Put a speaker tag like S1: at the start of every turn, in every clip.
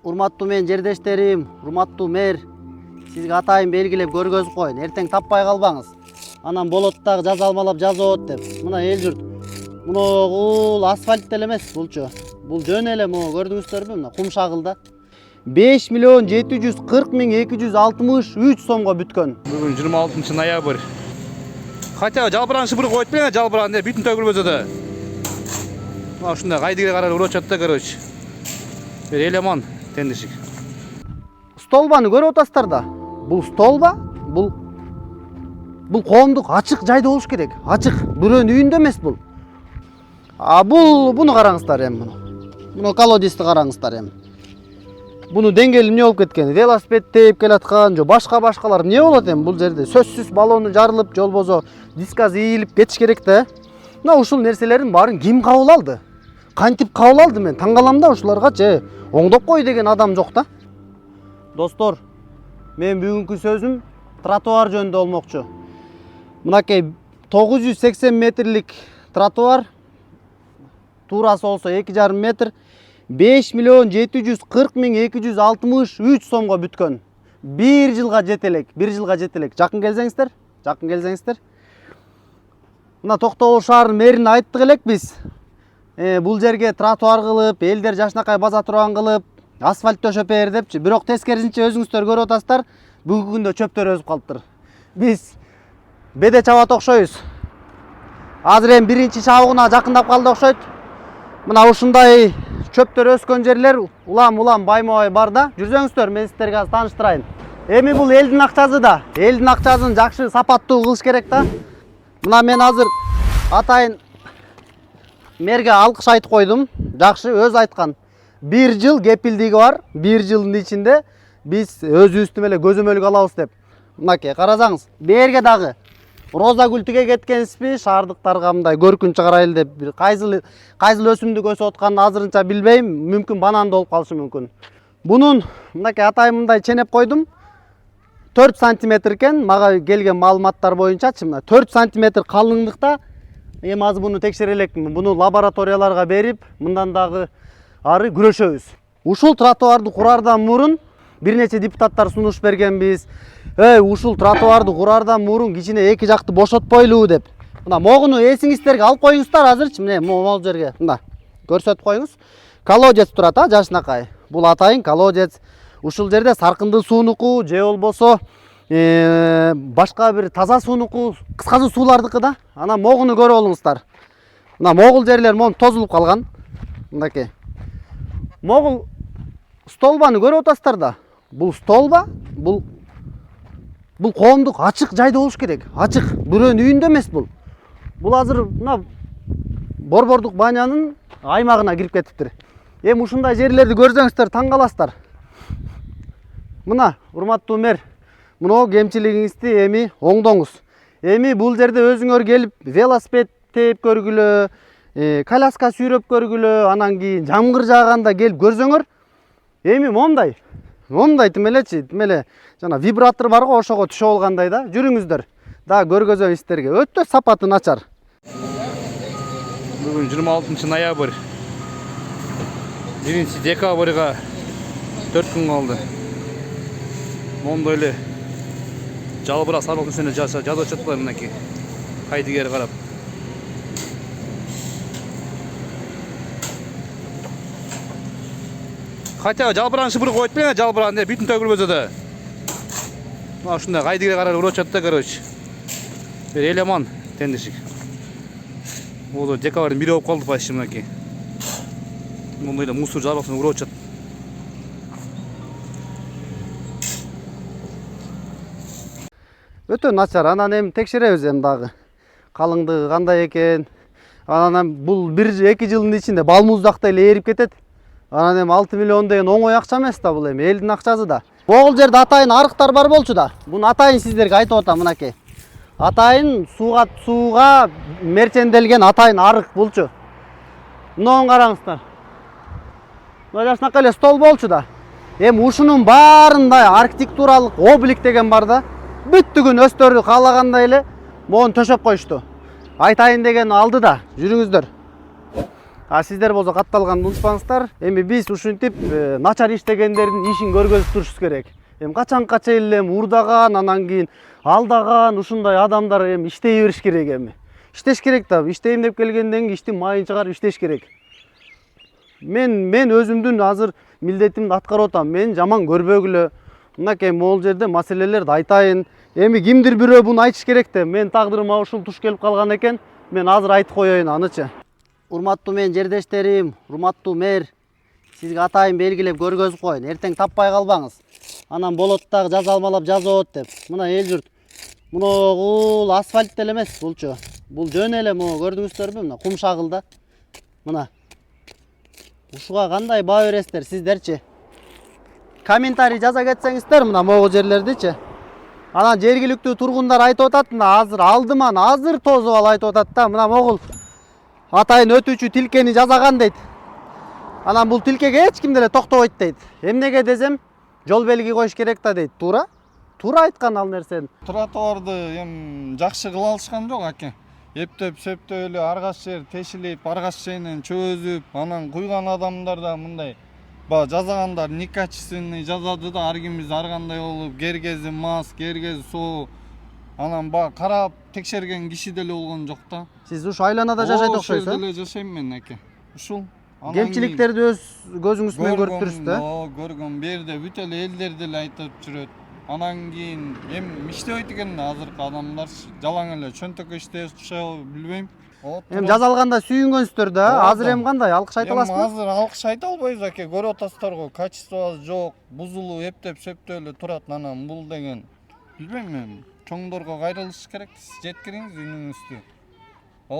S1: Урматтуу менин жердештерим, урматтуу мэр, сизге атайын белгилеп көргөзүп коеюн. Эртең таппай калбаңыз. Анан болот дагы жазалмалап жазып деп. Мына эл журт. Бул асфальт деле эмес булчу. Бул жөн эле могу көрдүңүздөрбү? Мына кум шагылда. 5.740.263 сомго бүткөн.
S2: Бүгүн 26 ноябрь. Хотя жалбыран шыбыр коюп берген, жалбыран деп бүтүн төгүлбөсө да. Мына ушундай кайдыгер карар урачат да, короче. Элемон тендишик.
S1: Столбаны көрүп атасыздар да. Бул столба, бул коомдук ачык жайда болуш керек. Ачык, бирөөнүн үйүндө эмес бул. Буну караңыздар эми муну. Муну колодезди караңыздар эми. Буну деңгээли эмне болуп кеткен? Велосипед тээп келаткан, же башкалар эмне болот эми бул жерде? Сөзсүз баллону жарылып, жолбозо дискасы ийилип кетиш керек да. Мына ушул нерселердин баарын ким кабыл алды? Кантип кабыл алды? Мен таң калам да, ушуларга оңдоп кой деген адам жок да. Достор, мен бүгүнкү сөзүм тротуар жөнүндө болмокчу. Мынакей 980 метрлик тротуар, туурасы болсо 2,5 метр, 5.740.263 сомго бүткөн. 1 жылга жетелек, 1 жылга жетелек. Жакын келсеңиздер. Мына Токтогул шаарынын мэрине айттык элек биз. Бул жерге тротуар кылып, элдер жашынакай база турган кылып, асфальт төшөп бер депчи. Бирок тескерисинче өзүңүздөр көрүп атасыздар, бүгүнкү күндө чөптөр өсүп калыптыр. Биз беде чабат окшойбуз. Азыр эми биринчи чабыгына жакындап калды окшойт. Мына ушундай чөптөр өскөн жерлер улам байма-бай бар да. Жүрсөңүздөр, мен сиздерге азыр тааныштырайын. Эми бул элдин акчасы да. Элдин акчасын жакшы сапаттуу кылыш керек да. Мына мен азыр атайын мэрге алкыш айтып койдум. Жакшы, өзү айткан. 1 жыл кепилдиги бар. 1 жылдын ичинде биз өзүбүздү эле көзөмөлгө алабыз деп. Мынакей карасаңыз, берге дагы роза гүл тиге кеткенсизби? Шаардыктарга мындай көркүнчү карайлы деп бир кайсыл өсүмдүк өсүп атканын азырынча билбейм. Мүмкүн банан болуп калышы мүмкүн. Бунун мынакей атайын мындай ченеп койдум. 4 сантиметр экен, мага келген маалыматтар боюнчачы, мына 4 сантиметр калыңдыкта. Эми азыр буну текшере элекмин. Буну лабораторияларга берип, мындан дагы ары күрөшөбүз. Ушул тротуарды курардан мурун бир нече депутаттар сунуш бергенбиз. Ушул тротуарды курардан мурун кичине эки жакты бошотпойлу деп. Мына могуну эсиңиздерге алып коюңуздар азырчы. Мына могул жерге мына көрсөтүп коюңуз. Колодец турат, жашынакай. Бул атайын колодец. Ушул жерде саркындуу суунуку же болбосо башка бир таза суунуку, кыскасы суулардыкы да. Анан могуну көрүп алыңыздар. Мына могул жерлер монтип тозулуп калган. Мынакей. Могул столбаны көрүп атасыздар да. Бул столба, бул коомдук ачык жайда болуш керек. Ачык, бирөөнүн үйүндө эмес бул. Бул азыр мына Борбордук банянын аймагына кирип кетиптир. Эми ушундай жерлерди көрсөңүздөр таң каласыздар. Мына, урматтуу мэр, мына кемчилигиңизди эми оңдоңуз. Эми бул жерде өзүңөр келип велосипед тээп көргүлө, коляска сүйрөп көргүлө, анан кийин жамгыр жааганда келип көрсөңөр, эми момундай тим эле жана вибратор бар го, ошого түшүп алгандай да. Жүрүңүздөр. Да көргөзөм сиздерге. Өтө сапаты начар.
S2: Бүгүн 26 ноябрь. 1 декабрга 4 күн калды. Мондой эле жалбыра сарылып сене жазып атышат мынакей. Кайдыгер карап. Хотя жалбыран шыбыр коюп берген, жалбыран деп бүтүн төгүлбөсө да. Мына ушундай кайдыгер карар урачат да, короче. Элемон тендишик. Бул декабрдын 1 болуп калды почти мынакей. Мондой эле мусор жарысын урачат.
S1: Өтө начар. Анан эми текшеребиз эми дагы. Калыңдыгы кандай экен. Анан бул 1-2 жылдын ичинде балмуздак да эле эрип кетет. Анан эми 6 миллион деген оңой акча эмес да, бул эми элдин акчасы да. Могул жерде атайын арыктар бар болчу да. Буну атайын сиздерге айтып атам мынакей. Атайын сууга мерченделген атайын арык болчу. Мынаны караңыздар. Мына жашынакай эле стол болчу да. Эми ушунун баарында архитектуралык облик деген бар да. Бүттүгүн өстөрдү каалагандай эле могуну төшөп коюшту. Айтайын деген алды да. Жүрүңүздөр. Сиздер болсо катталганды унутпаңыздар. Эми биз ушинтип начар иштегендердин ишин көргөзүп турушубуз керек. Эми качанга чейин эле урдаган, анан кийин алдаган ушундай адамдар эми иштей бериш керек эми. Иштеш керек да, иштейм деп келгенден кийин иштин майын чыгарып иштеш керек. Мен өзүмдүн азыр милдетимди аткарып атам. Мен жаман көрбөгүлө. Мынакей могул жерде маселелерди айтайын. Эми кимдир бирөө буну айтыш керек да. Мен тагдырыма ушул туш келип калган экен. Мен азыр айтып коеюн анычы. Урматтуу менин жердештерим, урматтуу мэр, сизге атайын белгилеп көргөзүп коеюн. Эртең таппай калбаңыз. Анан болот дагы жазалмалап жазып деп. Мына эл журт. Бул асфальт деле эмес булчу. Бул жөн эле могу көрдүңүздөрбү? Мына кум шагыл да. Мына. Ушуга кандай баа бересиздер сиздерчи? Комментарий жаза кетсеңиздер мына могу жерлердичи. Анан жергиликтүү тургундар айтып атат, мына азыр алдыман азыр тозуп ал айтып атат да. Мына могул атайын өтүүчү тилкени жасаган дейт. Анан бул тилкеге эч ким деле токтобойт дейт. Эмнеге десем, жол белги коюш керек да дейт. Туура? Туура айткан ал нерсени.
S3: Тротуарды жакшы кыла алышкан жок аке. Эптеп сөптөп эле аргаш жер тешилип, аргаш жеринен чөзүп, анан куйган адамдар да мындай жазагандар некачественный жазады да, ар кимибиз ар кандай болуп, кергези мас, кергези соо. Анан карап текшерген киши деле болгон жок да.
S1: Сиз ушу айланада жашайт окшойсуз.
S3: Ошол деле жашайм мен аке. Ушул
S1: Кемчиликтерди өз көзүңүз менен көрүп турсуз да?
S3: Көргөн. Бу жерде бүт эле элдер деле айтып жүрөт. Анан кийин эми иштебейт экен да азыркы адамдар, жалаң эле чөнтөккө иштеп билбейм.
S1: Эми жазалганда сүйүнгөнсүздөр да, азыр эми кандай алкыш айта аласызбы?
S3: Азыр алкыш айта албайбыз аке, көрүп атасыздар го, качествосы жок, бузулуп эптеп сөптөп эле турат. Анан бул деген билбейм эми, чоңдорго кайрылыш керек. Сиз жеткириңиз үнүңүздү.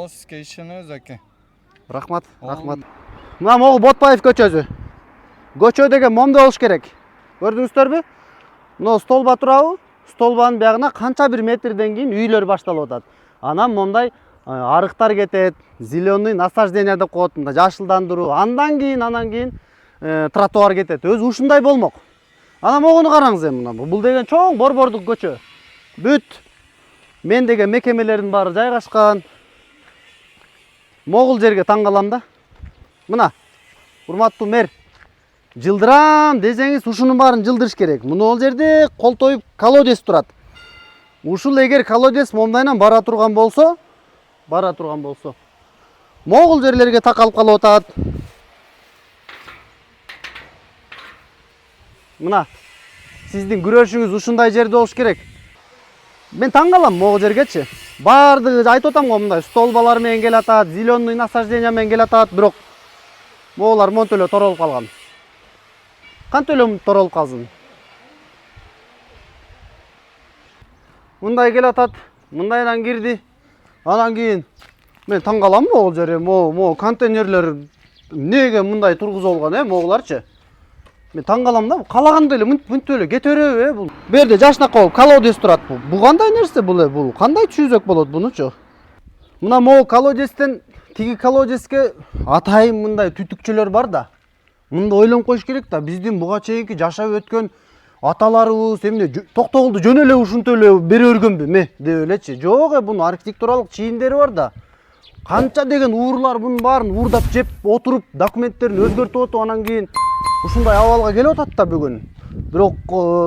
S3: Сизге ишенебиз аке.
S1: Рахмат. Мына могу Ботпаев көчөсү. Көчө деген момдой болуш керек. Көрдүңүздөрбү? Мына столба турабы? Столбанын биягына канча бир метрден кийин үйлөр башталып атат. Анан момдай арыктар кетет, зеленый насаждение деп коет, мында жашылдандыруу. Андан кийин тротуар кетет. Өзү ушундай болмок. Анан могуну караңыз эми мына. Бул деген чоң борбордук көчө. Бүт мен деген мекемелердин баары жайгашкан. Могул жерге таң калам да. Мына, урматтуу мэр, жылдырам десеңиз ушунун баарын жылдырыш керек. Мына жерде колтоюп колодец турат. Ушул эгер колодец момдайынан бара турган болсо, могул жерлерге такалып калып атат. Мына, сиздин күрөшүңүз ушундай жерде болуш керек. Мен таң калам могул жергечи. Баардыгы айтып атам го, мындай столбалар менен келатат, зеленый насаждение менен келатат, бирок моголар монтип эле торолуп калган. Кантип эле торолуп калсын? Мындай келатат, мындайдан кирди. Анан кийин мен таң калам могул жерге, могу контейнерлер эмнеге мындай тургузуп алган, моголарчы? Мен таң калам да, калагандай эле мынтип эле кете береби, бул. Бу жерде жашнакка болуп колодец турат бул. Бул кандай нерсе бул? Кандай чүзөк болот бунучу? Мына могу колодецтен тиги колодецке атайын мындай түтүкчөлөр бар да. Мында ойлонуп коюш керек да, биздин буга чейинки жашап өткөн аталарыбыз эмне Токтогулду жөн эле ушинтип эле бере бергөнбү деп элечи. Жок, бунун архитектуралык чийиндери бар да. Канча деген уурлар бунун баарын уурдап жеп отуруп, документтерин өзгөртүп атып, анан кийин ушундай абалга келип атат да бүгүн. Бирок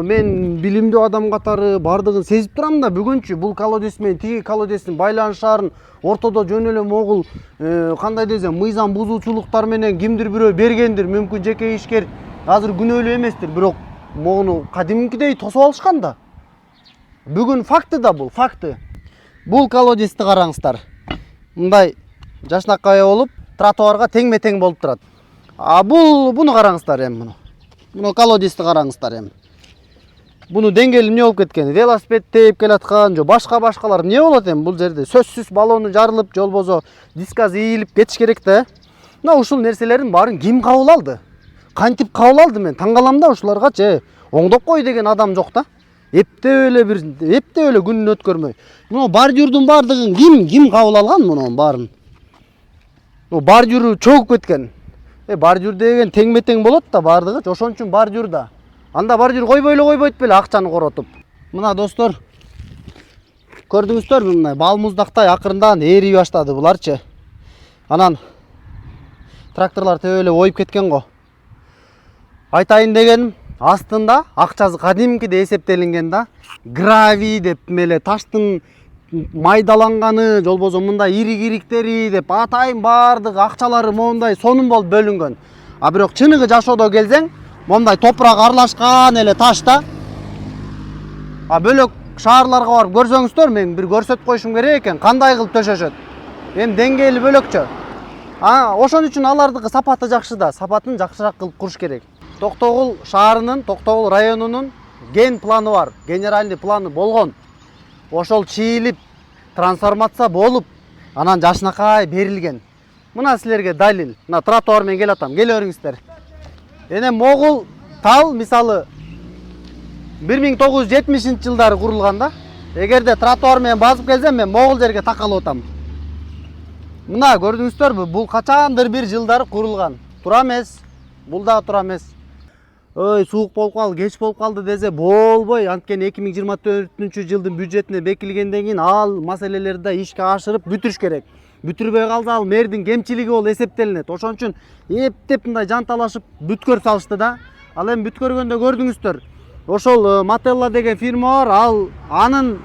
S1: мен билимдүү адам катары бардыгын сезип турам да, бүгүнчү бул колодец менен тиги колодецтин байланышаарын ортодо жөн эле могул кандай десем, мыйзам бузуучулуктар менен кимдир бирөө бергендир, мүмкүн жеке ишкер азыр күнөөлүү эместир, бирок могуну кадимкидей тосуп алышкан да. Бүгүн факты да бул, факты. Бул колодецти караңыздар. Мындай жашнакай болуп, тротуарга теңме-тең болуп турат. Буну караңыздар эми муну. Муну колодецти караңыздар эми. Буну деңгээли эмне болуп кеткен? Велосипед тээп келаткан, же башкалар эмне болот эми бул жерде? Сөзсүз баллону жарылып, же болбосо дискасы ийилип кетиш керек да. Мына ушул нерселердин баарын ким кабыл алды? Кантип кабыл алды? Мен таң калам да ушуларга. Оңдоп кой деген адам жок да. Эптеп эле күнүн өткөрмөй. Мына бордюрдун баардыгын ким кабыл алган мунун баарын? Бордюру чөгүп кеткен. Бордюр деген теңме-тең болот да баардыгы, ошон үчүн бордюр да. Анда бордюр койбойт беле акчаны коротуп. Мына достор, көрдүңүздөрбү, мына балмуздактай акырындан ээри баштады буларчы. Анан тракторлар төбөлөп оюп кеткен го. Айтайын дегеним, астында акчасы кадимкиде эсептелинген да. Гравий деп меле таштын майдаланганы, же болбосо мындай ирик-ириктери деп атайын бардык акчалары мондай сонун болуп бөлүнгөн. А бирок чыныгы жашоодо келсең, мондай топурак аралашкан эле ташта. А бөлөк шаарларга барып көрсөңүздөр, мен бир көрсөтүп коюшум керек экен, кандай кылып төшөшөт. Эми деңгээли бөлөкчө. Ошон үчүн алардыкы сапаты жакшы да, сапатын жакшыраак кылып куруш керек. Токтогул шаарынын, Токтогул районунун ген планы бар, генеральный планы болгон. Ошол чийилип, трансформация болуп, анан жашынакай берилген. Мына силерге далил. Мына тротуар менен келатам, келиңиздер. Эне Могул тал мисалы 1970-жылдары курулган да. Эгерде тротуар менен басып келсем, мен Могул жерге такалып атам. Мына көрдүңүздөрбү, бул качандыр бир жылдары курулган. Тура эмес, бул да тура эмес. Ой, суук болуп калды, кеч болуп калды десе болбой. Анткени 2024-жылдын бюджетине бекилгенден кийин ал маселелерди да ишке ашырып бүтүрүш керек. Бүтүрбөй калса ал мэрдин кемчилиги болуп эсептелинет. Ошон үчүн эптеп мындай жанталашып бүткөрүп салышты да. Ал эми бүткөргөндө көрдүңүздөр. Ошол Мателла деген фирма бар, ал анын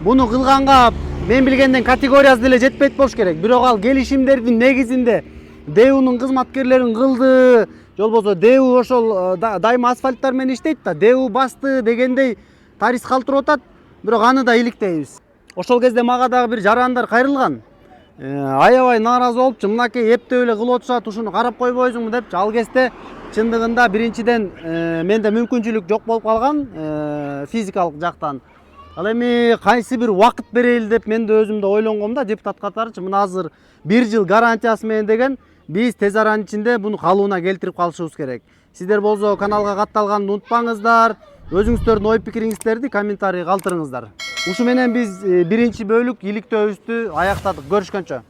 S1: буну кылганга мен билгенден категориясы деле жетпейт болуш керек. Бирок ал келишимдердин негизинде ДЭУнун кызматкерлерин кылды. Же болбосо ДЭУ ошол дайыма асфальттар менен иштейт да, ДЭУ басты дегендей тарис калтырып атат. Бирок аны да иликтейбиз. Ошол кезде мага дагы бир жарандар кайрылган. Аябай нааразы болупчу, мынакей эптеп эле кылып отурушат, ушуну карап койбойсуңбу депчи. Ал кезде чындыгында биринчиден менде мүмкүнчүлүк жок болуп калган физикалык жактан. Ал эми кайсы бир убакыт берели деп мен да өзүм да ойлонгом да, депутат катарчы. Мына азыр 1 жыл гарантиясы менен деген биз тез аранын ичинде буну калыбына келтирип калышыбыз керек. Сиздер болсо каналга катталганды унутпаңыздар. Өзүңүздөрдүн ой пикириңиздерди комментарий калтырыңыздар. Ушу менен биз биринчи бөлүк иликтөөбүздү аяктадык. Көрүшкөнчө.